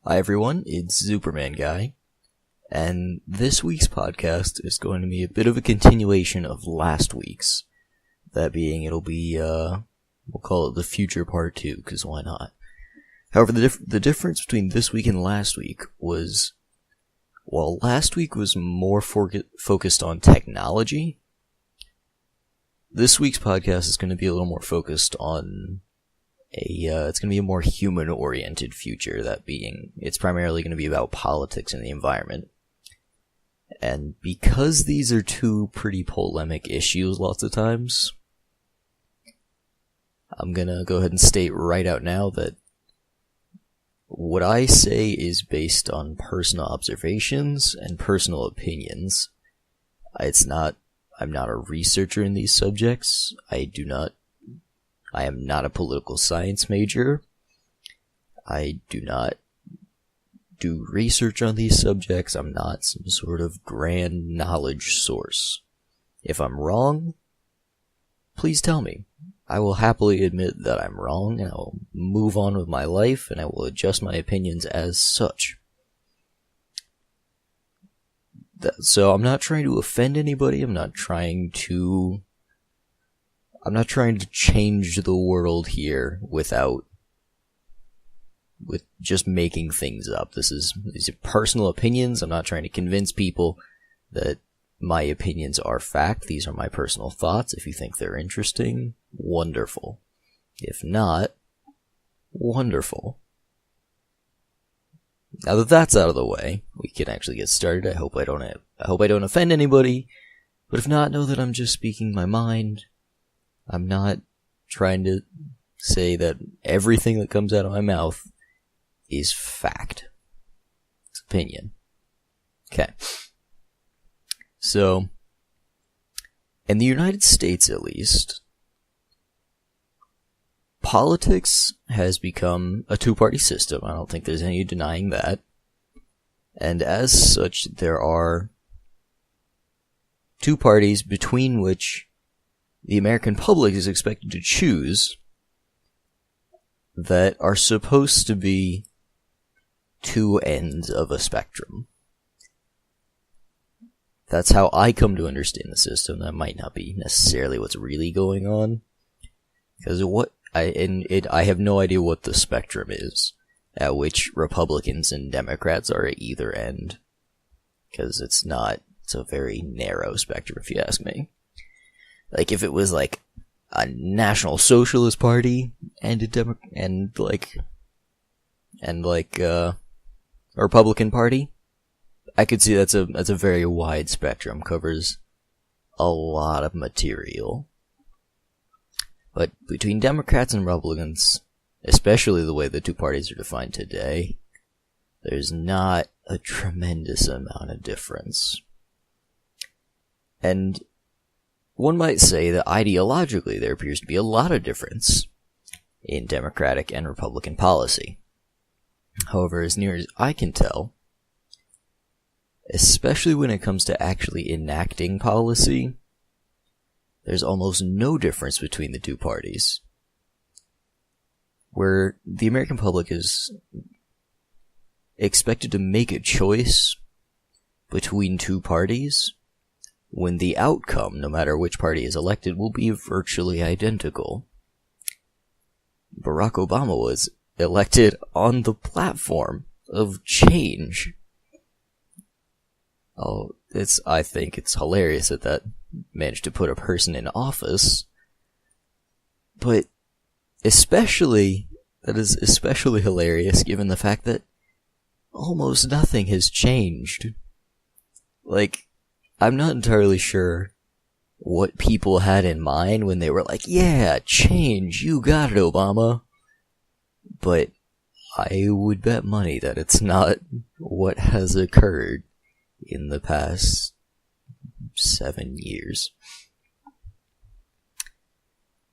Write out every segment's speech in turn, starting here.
Hi everyone, it's zupermanguy, and this week's podcast is going to be a bit of a continuation of last week's. That being, it'll be, we'll call it the future part 2, because why not? However, the difference between this week and last week was, while last week was more focused on technology, this week's podcast is going to be a little more focused on it's going to be a more human-oriented future, that being, it's primarily going to be about politics and the environment. And because these are two pretty polemic issues lots of times, I'm going to go ahead and state right out now that what I say is based on personal observations and personal opinions. I'm not a researcher in these subjects. I am not a political science major. I do not do research on these subjects. I'm not some sort of grand knowledge source. If I'm wrong, please tell me. I will happily admit that I'm wrong, and I will move on with my life, and I will adjust my opinions as such. So I'm not trying to offend anybody. I'm not trying to change the world here with just making things up. These are personal opinions. I'm not trying to convince people that my opinions are fact. These are my personal thoughts. If you think they're interesting, wonderful. If not, wonderful. Now that that's out of the way, we can actually get started. I hope I don't offend anybody. But if not, know that I'm just speaking my mind. I'm not trying to say that everything that comes out of my mouth is fact. It's opinion. Okay. So, in the United States at least, politics has become a two-party system. I don't think there's any denying that. And as such, there are two parties between which the American public is expected to choose that are supposed to be two ends of a spectrum. That's how I come to understand the system. That might not be necessarily what's really going on, because I have no idea what the spectrum is at which Republicans and Democrats are at either end, because it's a very narrow spectrum if you ask me. Like, if it was like a National Socialist Party and a Republican Party, I could see that's a very wide spectrum, covers a lot of material. But between Democrats and Republicans, especially the way the two parties are defined today, there's not a tremendous amount of difference. And one might say that ideologically there appears to be a lot of difference in Democratic and Republican policy. However, as near as I can tell, especially when it comes to actually enacting policy, there's almost no difference between the two parties. Where the American public is expected to make a choice between two parties, when the outcome, no matter which party is elected, will be virtually identical. Barack Obama was elected on the platform of change. I think it's hilarious that managed to put a person in office, but that is especially hilarious given the fact that almost nothing has changed. Like, I'm not entirely sure what people had in mind when they were like, yeah, change, you got it, Obama. But I would bet money that it's not what has occurred in the past 7 years.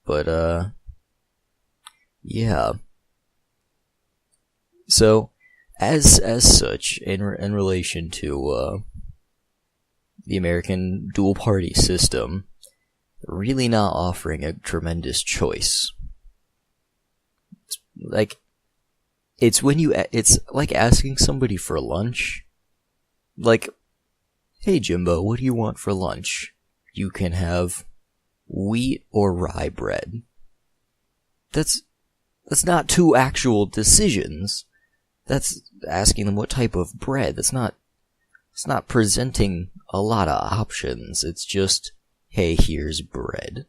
But, yeah. So, as such, in relation to, the American dual-party system, really not offering a tremendous choice. Like, it's like asking somebody for lunch. Like, hey Jimbo, what do you want for lunch? You can have wheat or rye bread. That's not two actual decisions. That's asking them what type of bread. It's not presenting a lot of options. It's just, hey, here's bread.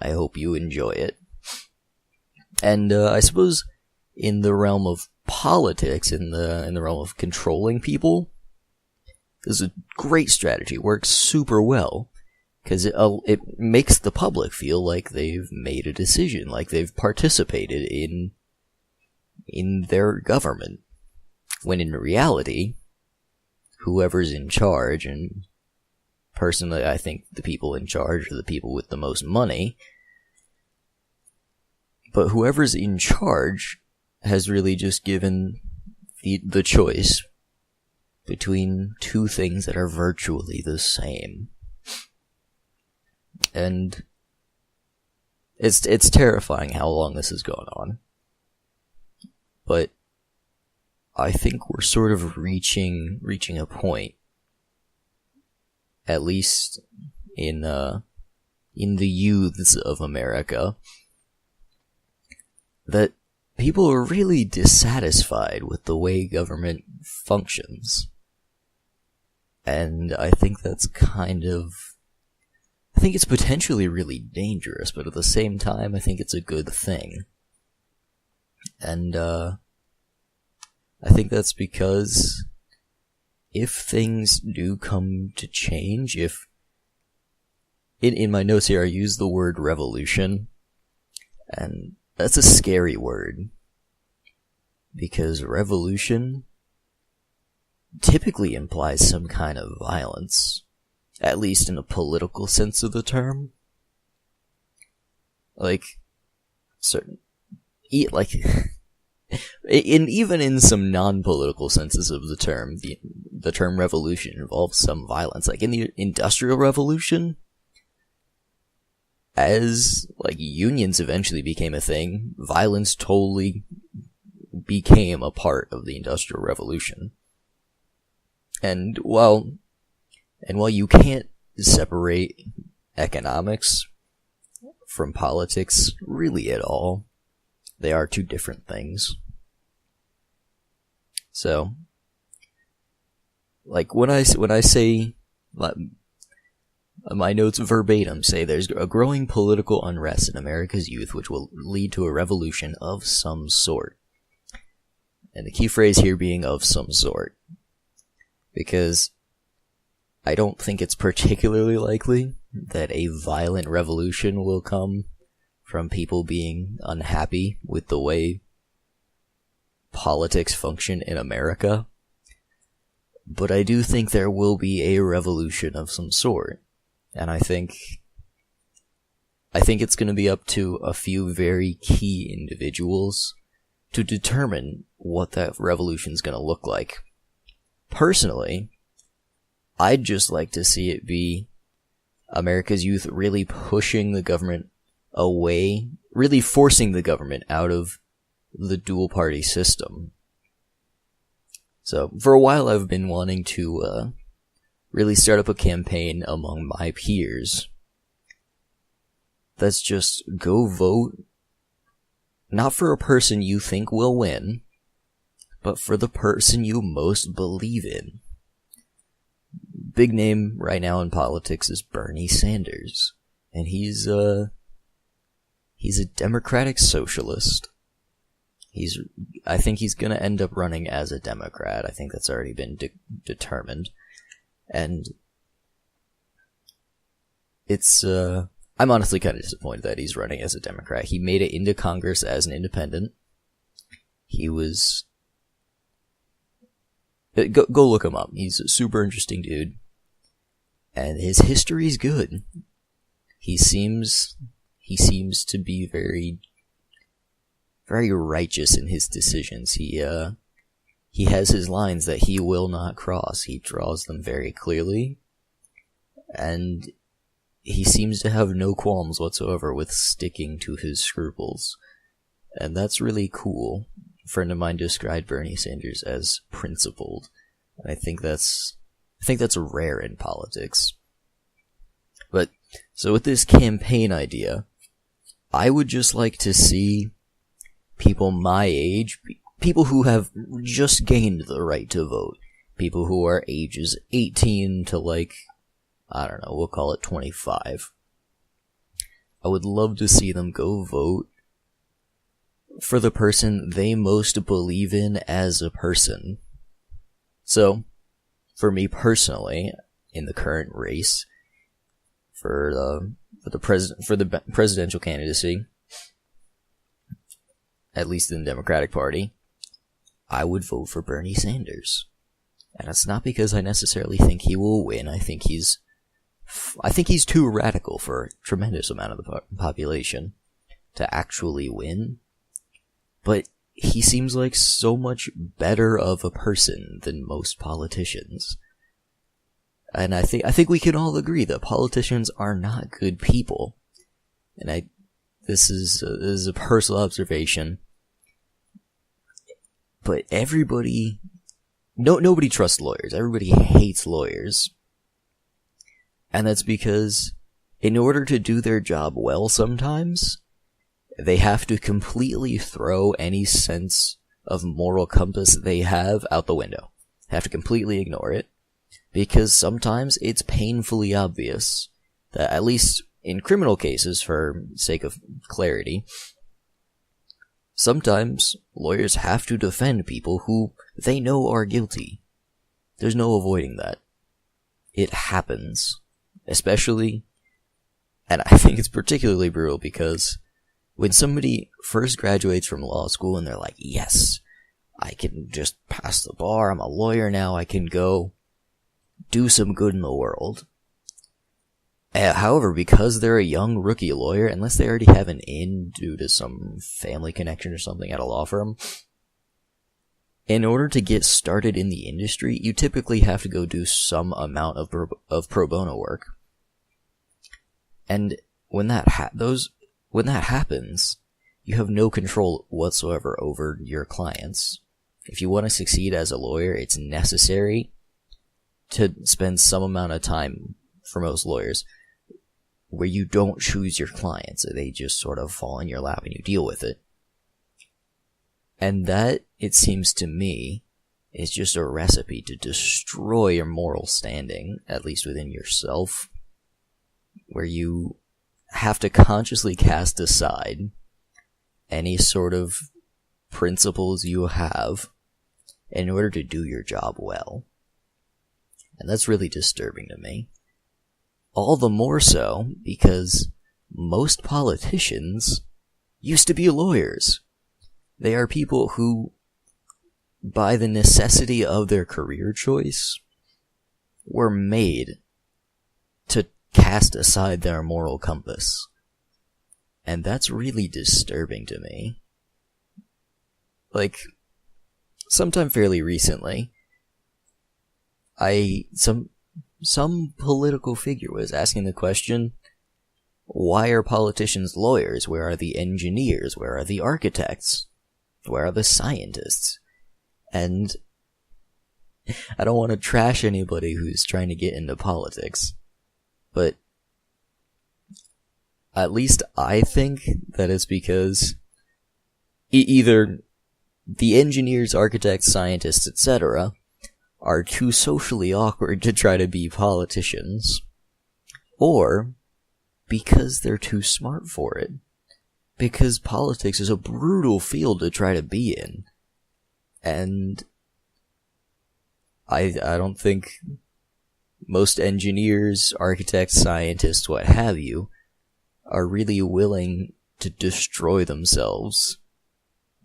I hope you enjoy it. And I suppose in the realm of politics, in the realm of controlling people, this is a great strategy. It works super well because it makes the public feel like they've made a decision, like they've participated in their government. When in reality, whoever's in charge, and personally I think the people in charge are the people with the most money, but whoever's in charge has really just given the choice between two things that are virtually the same. And it's terrifying how long this has gone on. But I think we're sort of reaching a point, at least in the youths of America, that people are really dissatisfied with the way government functions. And I think that's I think it's potentially really dangerous, but at the same time, I think it's a good thing. And I think that's because if things do come to change, if in my notes here I use the word revolution, and that's a scary word, because revolution typically implies some kind of violence, at least in a political sense of the term. Even in some non-political senses of the term, the term revolution involves some violence. Like in the Industrial Revolution, as unions eventually became a thing, violence totally became a part of the Industrial Revolution. And while you can't separate economics from politics really at all, they are two different things. So, when I say, my notes verbatim say there's a growing political unrest in America's youth which will lead to a revolution of some sort. And the key phrase here being of some sort. Because I don't think it's particularly likely that a violent revolution will come from people being unhappy with the way politics function in America. But I do think there will be a revolution of some sort. And I think it's going to be up to a few very key individuals to determine what that revolution is going to look like. Personally, I'd just like to see it be America's youth really pushing the government away, really forcing the government out of the dual-party system. So, for a while I've been wanting to really start up a campaign among my peers that's just go vote, not for a person you think will win, but for the person you most believe in. Big name right now in politics is Bernie Sanders, and he's a democratic socialist. I think he's gonna end up running as a Democrat. I think that's already been determined, and I'm honestly kind of disappointed that he's running as a Democrat. He made it into Congress as an independent. He was Go look him up. He's a super interesting dude. And his history's good. He seems to be very, very righteous in his decisions. He has his lines that he will not cross. He draws them very clearly. And he seems to have no qualms whatsoever with sticking to his scruples. And that's really cool. friend of mine described Bernie Sanders as principled. And I think that's rare in politics. But, so with this campaign idea, I would just like to see people my age, people who have just gained the right to vote, people who are ages 18 to I don't know, we'll call it 25. I would love to see them go vote for the person they most believe in as a person. So, for me personally, in the current race, for the presidential candidacy, at least in the Democratic Party, I would vote for Bernie Sanders. And it's not because I necessarily think he will win. I think he's too radical for a tremendous amount of the population to actually win. But he seems like so much better of a person than most politicians. And I think we can all agree that politicians are not good people. And this is a personal observation. But nobody trusts lawyers. Everybody hates lawyers. And that's because in order to do their job well sometimes, they have to completely throw any sense of moral compass they have out the window. They have to completely ignore it. Because sometimes it's painfully obvious that, at least in criminal cases, for sake of clarity, sometimes lawyers have to defend people who they know are guilty. There's no avoiding that. It happens. Especially, and I think it's particularly brutal because when somebody first graduates from law school and they're like, yes, I can just pass the bar, I'm a lawyer now, I can go do some good in the world. However, because they're a young rookie lawyer, unless they already have an in due to some family connection or something at a law firm, in order to get started in the industry, you typically have to go do some amount of pro bono work. And when that happens, you have no control whatsoever over your clients. If you want to succeed as a lawyer, it's necessary to spend some amount of time, for most lawyers, where you don't choose your clients. They just sort of fall in your lap and you deal with it. And that, it seems to me, is just a recipe to destroy your moral standing, at least within yourself, where you have to consciously cast aside any sort of principles you have in order to do your job well. And that's really disturbing to me. All the more so because most politicians used to be lawyers. They are people who, by the necessity of their career choice, were made to cast aside their moral compass. And that's really disturbing to me. Like, sometime fairly recently, some political figure was asking the question, why are politicians lawyers? Where are the engineers? Where are the architects? Where are the scientists? And I don't want to trash anybody who's trying to get into politics, but at least I think that it's because either the engineers, architects, scientists, etc. are too socially awkward to try to be politicians, or because they're too smart for it. Because politics is a brutal field to try to be in. And I don't think most engineers, architects, scientists, what have you, are really willing to destroy themselves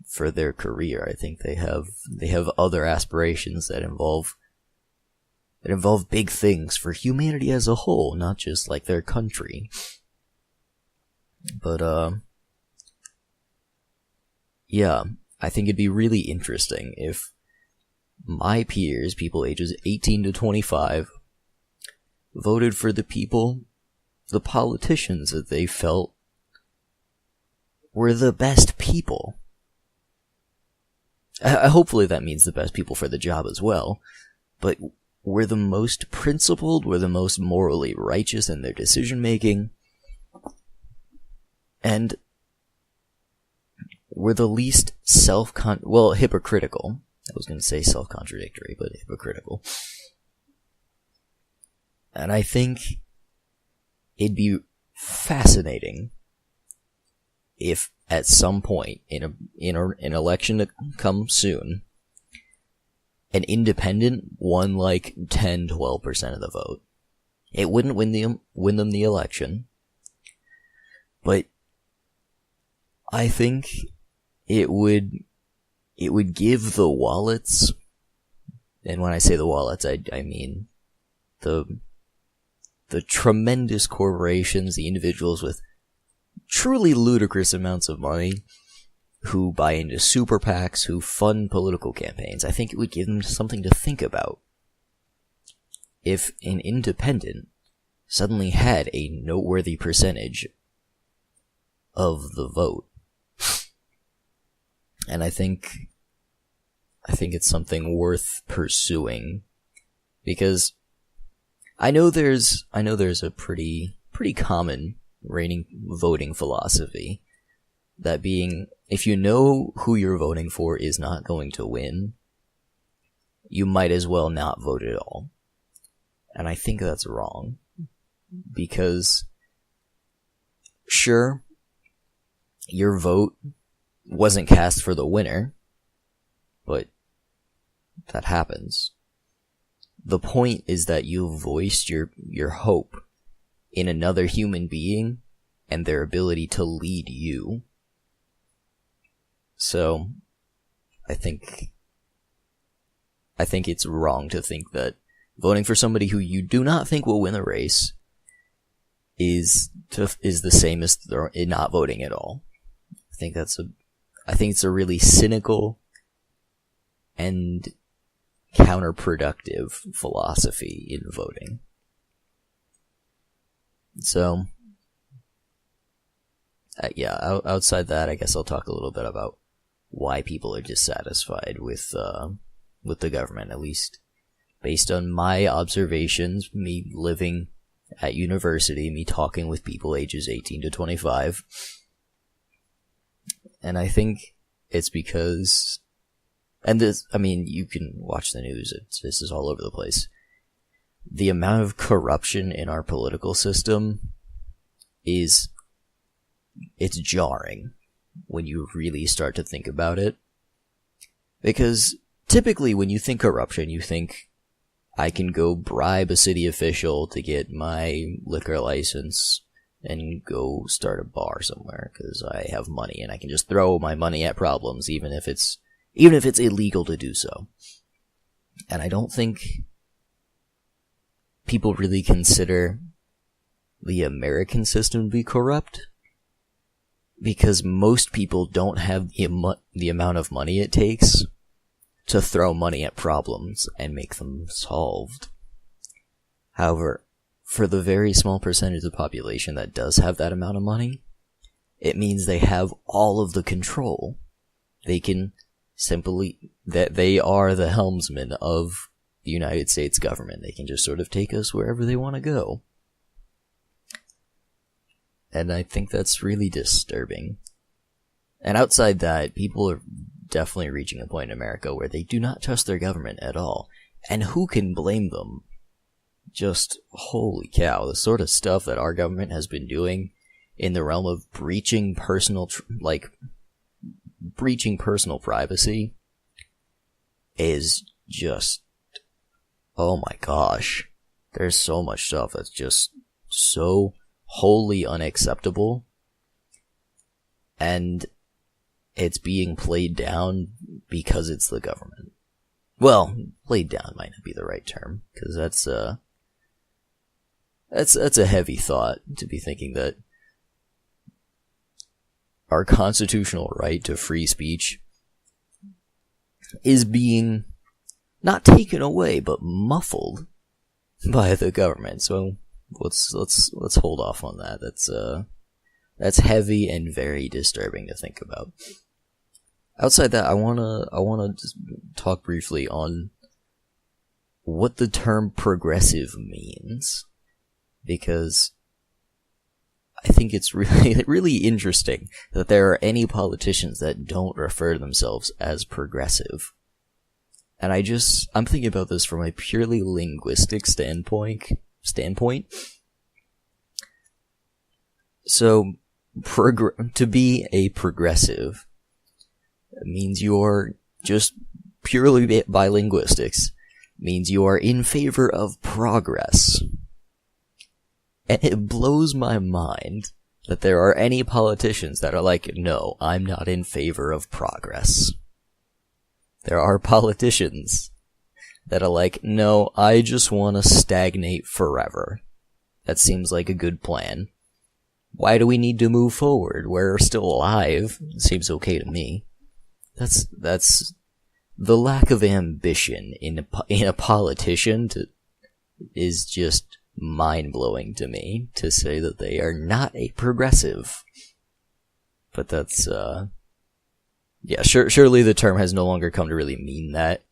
for their career. I think they have other aspirations that involve big things for humanity as a whole, not just like their country. But yeah, I think it'd be really interesting if my peers, people ages 18 to 25, voted for the politicians that they felt were the best people. hopefully that means the best people for the job as well, but were the most principled, were the most morally righteous in their decision making, and were the least hypocritical. I was going to say self-contradictory, but hypocritical. And I think it'd be fascinating if at some point in an election to come soon, an independent won like 10-12% of the vote. It wouldn't win them the election, but I think it would give the wallets, and when I say the wallets, I mean the tremendous corporations, the individuals with truly ludicrous amounts of money who buy into super PACs, who fund political campaigns. I think it would give them something to think about if an independent suddenly had a noteworthy percentage of the vote. And I think it's something worth pursuing, because I know there's a pretty common voting philosophy, that being, if you know who you're voting for is not going to win, you might as well not vote at all. And I think that's wrong, because sure, your vote wasn't cast for the winner, but that happens. The point is that you voiced your hope in another human being and their ability to lead you. So, I think it's wrong to think that voting for somebody who you do not think will win a race is the same as not voting at all. I think it's a really cynical and counterproductive philosophy in voting. So, outside that, I guess I'll talk a little bit about why people are dissatisfied with the government, at least based on my observations, me living at university, me talking with people ages 18 to 25. And I think it's because, you can watch the news, this is all over the place. The amount of corruption in our political system it's jarring when you really start to think about it. Because typically when you think corruption, you think, I can go bribe a city official to get my liquor license and go start a bar somewhere because I have money and I can just throw my money at problems even if it's illegal to do so. And I don't think people really consider the American system to be corrupt, because most people don't have the amount of money it takes to throw money at problems and make them solved. However, for the very small percentage of the population that does have that amount of money, it means they have all of the control. They can that they are the helmsman of the United States government. They can just sort of take us wherever they want to go. And I think that's really disturbing. And outside that, people are definitely reaching a point in America where they do not trust their government at all. And who can blame them? Just, holy cow, the sort of stuff that our government has been doing in the realm of breaching personal privacy is just, oh my gosh. There's so much stuff that's just so wholly unacceptable, and it's being played down because it's the government. Well, played down might not be the right term, because that's a heavy thought to be thinking that our constitutional right to free speech is being not taken away but muffled by the government. So let's hold off on that. That's heavy and very disturbing to think about. outside that, I wanna just talk briefly on what the term progressive means, because I think it's really, really interesting that there are any politicians that don't refer to themselves as progressive. And I'm thinking about this from a purely linguistic standpoint. So, to be a progressive means you're just purely by linguistics, means you are in favor of progress. And it blows my mind that there are any politicians that are like, no, I'm not in favor of progress. There are politicians that are like, no, I just want to stagnate forever. That seems like a good plan. Why do we need to move forward? We're still alive. Seems okay to me. That's the lack of ambition in a politician is just mind-blowing to me, to say that they are not a progressive. But that's, surely the term has no longer come to really mean that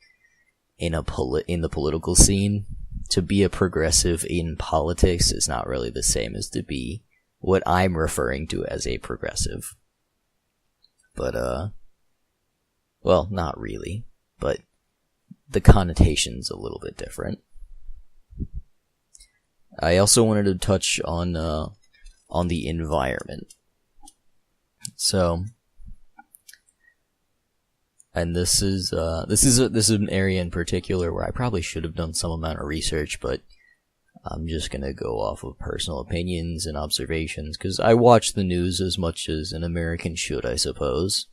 in the political scene. To be a progressive in politics is not really the same as to be what I'm referring to as a progressive. But, well, not really, but the connotation's a little bit different. I also wanted to touch on the environment. So, and this is an area in particular where I probably should have done some amount of research, but I'm just gonna go off of personal opinions and observations, because I watch the news as much as an American should, I suppose.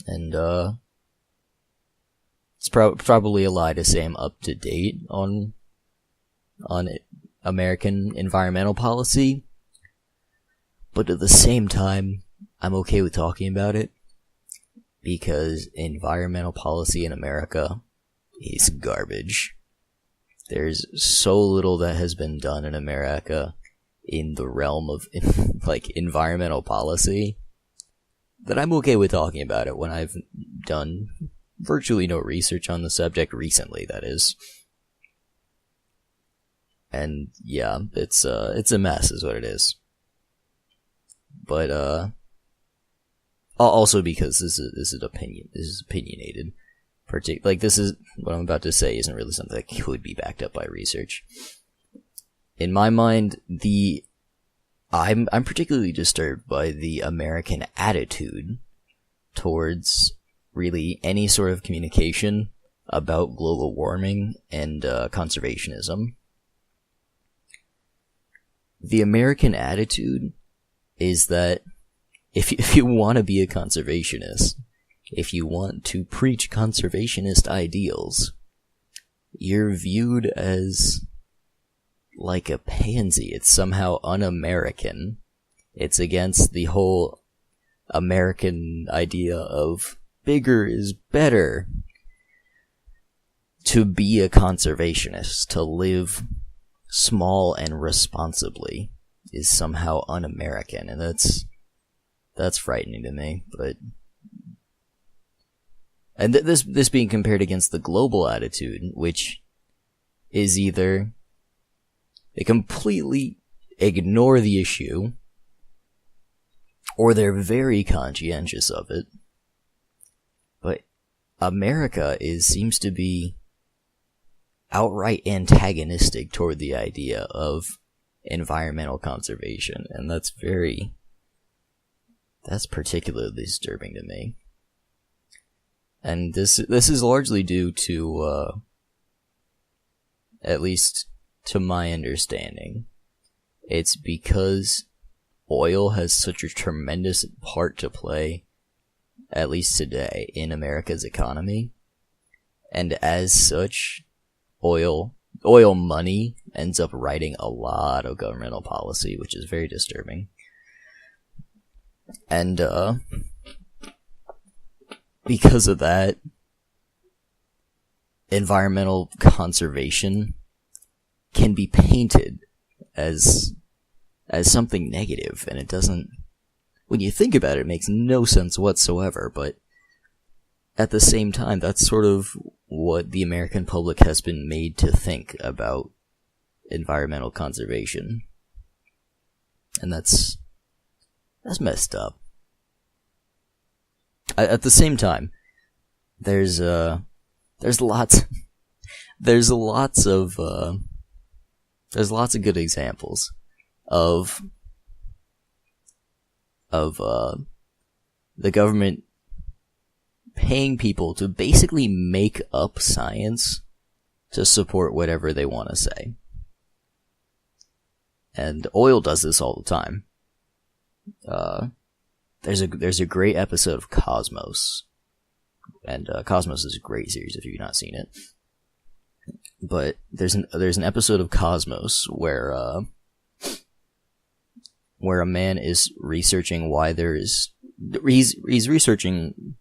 And, it's probably a lie to say I'm up to date on American environmental policy, but at the same time, I'm okay with talking about it, because environmental policy in America is garbage. There's so little that has been done in America in the realm of, like, environmental policy that I'm okay with talking about it when I've done virtually no research on the subject recently, that is. And yeah, it's a mess is what it is. But also because this is opinionated. Like, this is what I'm about to say isn't really something that could be backed up by research. In my mind, I'm particularly disturbed by the American attitude towards really any sort of communication about global warming and conservationism. The American attitude is that if you want to be a conservationist, if you want to preach conservationist ideals, you're viewed as like a pansy. It's somehow un-American. It's against the whole American idea of bigger is better. To be a conservationist, to live small and responsibly, is somehow un-American, and that's frightening to me. But and this being compared against the global attitude, which is either they completely ignore the issue, or they're very conscientious of it. But America seems to be outright antagonistic toward the idea of environmental conservation, and that's particularly disturbing to me. And this is largely due to, at least to my understanding, it's because oil has such a tremendous part to play, at least today, in America's economy. And as such, oil money ends up writing a lot of governmental policy, which is very disturbing. And, because of that, environmental conservation can be painted as something negative, and it doesn't, when you think about it, it makes no sense whatsoever, but at the same time, that's sort of what the American public has been made to think about environmental conservation. And that's messed up. At the same time, there's lots of good examples of the government paying people to basically make up science to support whatever they want to say. And oil does this all the time. There's a great episode of Cosmos, and Cosmos is a great series if you've not seen it. But there's an episode of Cosmos where a man is researching why he's researching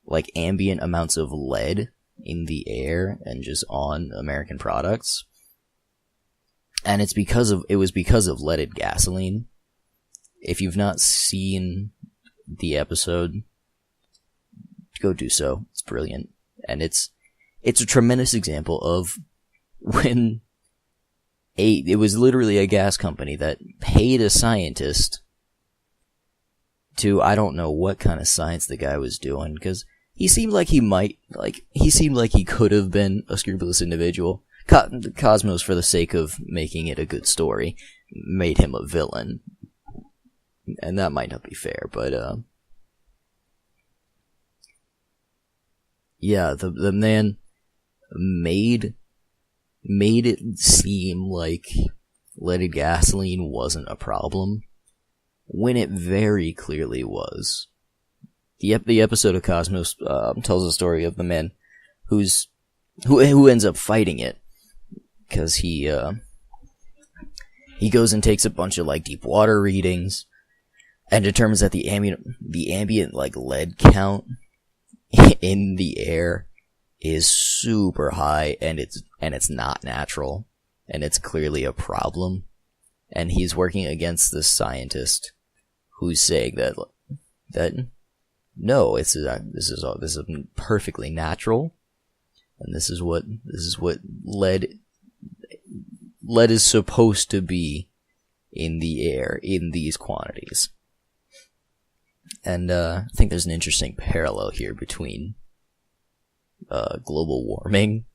like ambient amounts of lead in the air and just on American products. And it was because of leaded gasoline. If you've not seen the episode, go do so. It's brilliant. And it's a tremendous example of when it was literally a gas company that paid a scientist to, I don't know what kind of science the guy was doing, because he seemed like he could have been a scrupulous individual. Cosmos, for the sake of making it a good story, made him a villain. And that might not be fair, but yeah, the man made it seem like leaded gasoline wasn't a problem, when it very clearly was. The episode of Cosmos tells the story of the man who ends up fighting it, because he goes and takes a bunch of like deep water readings, and determines that the ambient like lead count in the air is super high, and it's not natural, and it's clearly a problem. And he's working against this scientist who's saying that no, this is perfectly natural, and this is what lead is supposed to be in the air in these quantities. And I think there's an interesting parallel here between global warming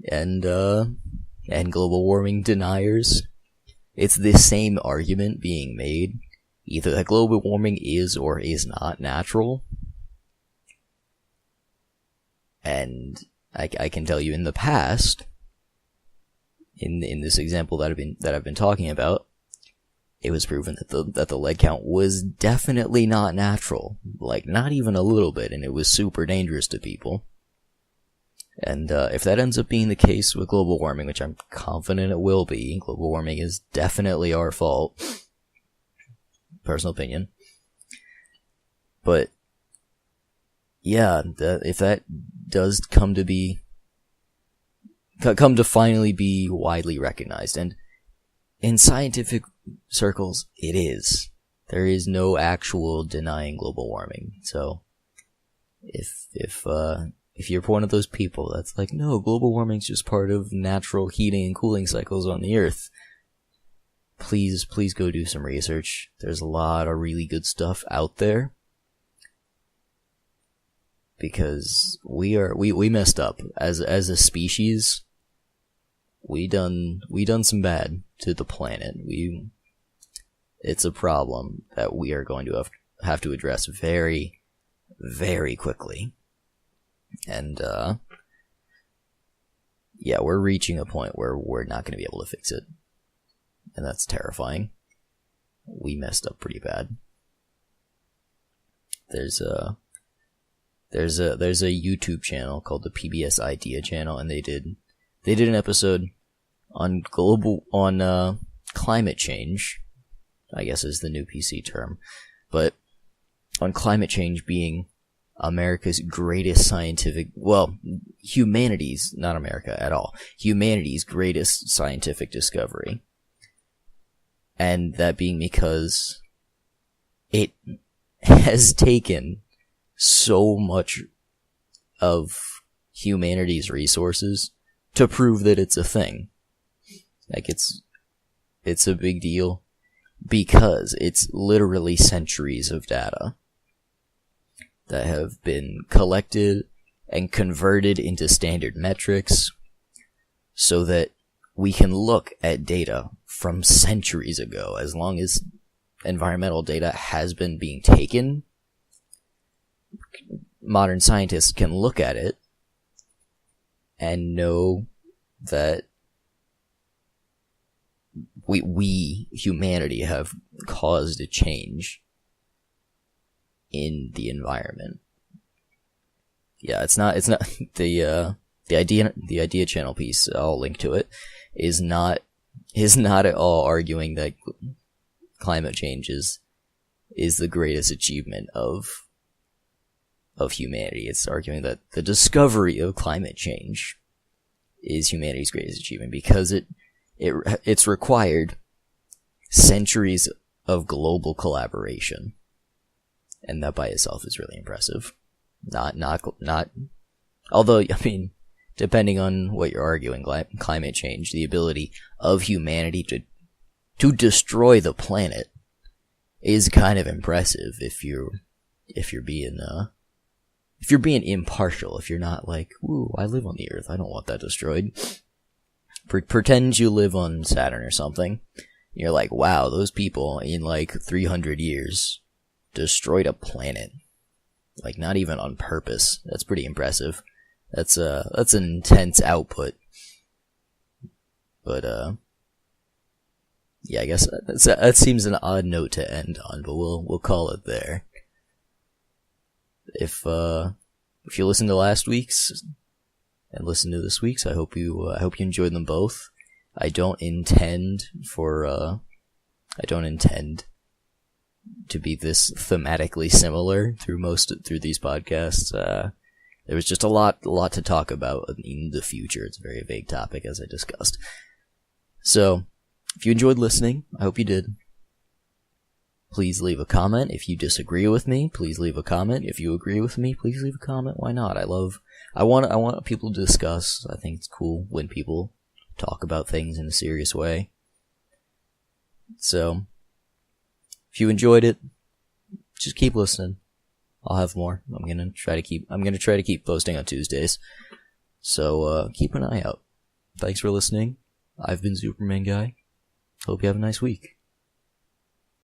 and global warming deniers. It's the same argument being made, either that global warming is or is not natural. And I can tell you, in the past, in this example that I've been talking about, it was proven that the lead count was definitely not natural, like not even a little bit, and it was super dangerous to people. And if that ends up being the case with global warming, which I'm confident it will be, global warming is definitely our fault. Personal opinion. But yeah, if that does come to finally be widely recognized, and in scientific circles, it is. There is no actual denying global warming. So, if you're one of those people that's like, no, global warming's just part of natural heating and cooling cycles on the Earth, please go do some research. There's a lot of really good stuff out there. Because we messed up as a species. We done some bad to the planet. It's a problem that we are going to have to address very, very quickly. And yeah, we're reaching a point where we're not going to be able to fix it, and that's terrifying. We messed up pretty bad. There's a YouTube channel called the PBS Idea Channel, and they did an episode on climate change, I guess is the new PC term, but on climate change being America's greatest humanity's, not America at all, humanity's greatest scientific discovery. And that being because it has taken so much of humanity's resources to prove that it's a thing. Like, it's a big deal because it's literally centuries of data that have been collected and converted into standard metrics so that we can look at data from centuries ago. As long as environmental data has been being taken, modern scientists can look at it and know that we humanity have caused a change in the environment. Yeah, it's not the idea channel piece, I'll link to it, is not at all arguing that climate change is the greatest achievement of humanity. It's arguing that the discovery of climate change is humanity's greatest achievement because it's required centuries of global collaboration, and that by itself is really impressive. Not. Although, I mean, depending on what you're arguing, climate change, the ability of humanity to destroy the planet is kind of impressive if you're being impartial. If you're not like, ooh, I live on the Earth, I don't want that destroyed. Pretend you live on Saturn or something. You're like, wow, those people in like 300 years destroyed a planet. Like, not even on purpose. That's pretty impressive. That's an intense output. But yeah, I guess that seems an odd note to end on, but we'll call it there. If you listened to last week's and listened to this week's, I hope you enjoyed them both. I don't intend to be this thematically similar through these podcasts. There was just a lot to talk about in the future. It's a very vague topic, as I discussed. So, if you enjoyed listening, I hope you did. Please leave a comment. If you disagree with me, please leave a comment. If you agree with me, please leave a comment. Why not? I want people to discuss. I think it's cool when people talk about things in a serious way. So, if you enjoyed it, just keep listening. I'll have more. I'm gonna try to keep posting on Tuesdays. So keep an eye out. Thanks for listening. I've been Zupermanguy. Hope you have a nice week.